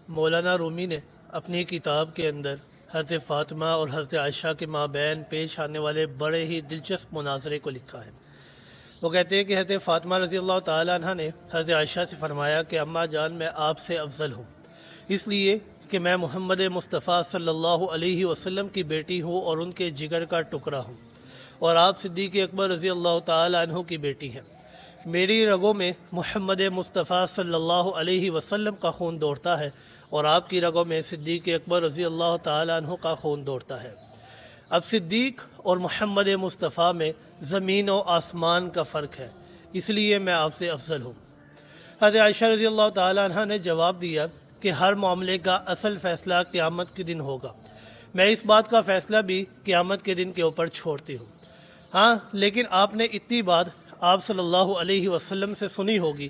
مولانا رومی نے اپنی کتاب کے اندر حضرت فاطمہ اور حضرت عائشہ کے مابین پیش آنے والے بڑے ہی دلچسپ مناظرے کو لکھا ہے۔ وہ کہتے ہیں کہ حضرت فاطمہ رضی اللہ تعالیٰ عنہ نے حضرت عائشہ سے فرمایا کہ اماں جان، میں آپ سے افضل ہوں، اس لیے کہ میں محمد مصطفیٰ صلی اللہ علیہ وسلم کی بیٹی ہوں اور ان کے جگر کا ٹکڑا ہوں، اور آپ صدیق اکبر رضی اللہ تعالیٰ عنہ کی بیٹی ہیں۔ میری رگوں میں محمد مصطفیٰ صلی اللہ علیہ وسلم کا خون دوڑتا ہے، اور آپ کی رگوں میں صدیق اکبر رضی اللہ تعالیٰ عنہ کا خون دوڑتا ہے۔ اب صدیق اور محمد مصطفیٰ میں زمین و آسمان کا فرق ہے، اس لیے میں آپ سے افضل ہوں۔ حضرت عائشہ رضی اللہ تعالیٰ عنہ نے جواب دیا کہ ہر معاملے کا اصل فیصلہ قیامت کے دن ہوگا، میں اس بات کا فیصلہ بھی قیامت کے دن کے اوپر چھوڑتی ہوں۔ ہاں، لیکن آپ نے اتنی بات آپ صلی اللہ علیہ وسلم سے سنی ہوگی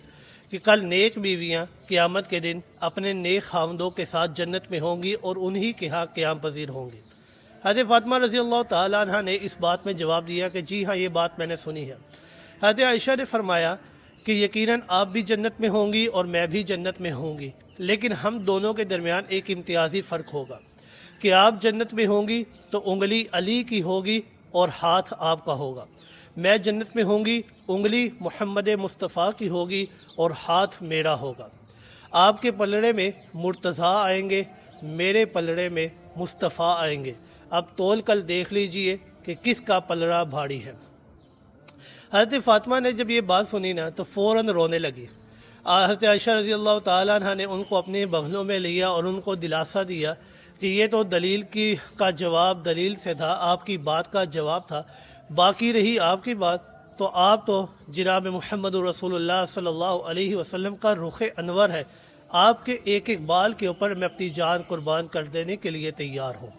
کہ کل نیک بیویاں قیامت کے دن اپنے نیک خاوندوں کے ساتھ جنت میں ہوں گی اور انہی کے ہاں قیام پذیر ہوں گی۔ حضرت فاطمہ رضی اللہ تعالیٰ عنہ نے اس بات میں جواب دیا کہ جی ہاں، یہ بات میں نے سنی ہے۔ حضرت عائشہ نے فرمایا کہ یقیناً آپ بھی جنت میں ہوں گی اور میں بھی جنت میں ہوں گی، لیکن ہم دونوں کے درمیان ایک امتیازی فرق ہوگا کہ آپ جنت میں ہوں گی تو انگلی علی کی ہوگی اور ہاتھ آپ کا ہوگا، میں جنت میں ہوں گی، انگلی محمد مصطفیٰ کی ہوگی اور ہاتھ میرا ہوگا۔ آپ کے پلڑے میں مرتضیٰ آئیں گے، میرے پلڑے میں مصطفیٰ آئیں گے، اب تول کر دیکھ لیجئے کہ کس کا پلڑا بھاری ہے۔ حضرت فاطمہ نے جب یہ بات سنی نا تو فوراً رونے لگی۔ حضرت عائشہ رضی اللہ تعالیٰ عنہ نے ان کو اپنے بغلوں میں لیا اور ان کو دلاسا دیا کہ یہ تو دلیل کا جواب دلیل سے تھا، آپ کی بات کا جواب تھا، باقی رہی آپ کی بات تو آپ تو جناب محمد رسول اللہ صلی اللہ علیہ وسلم کا رخ انور ہے، آپ کے ایک ایک بال کے اوپر میں اپنی جان قربان کر دینے کے لیے تیار ہوں۔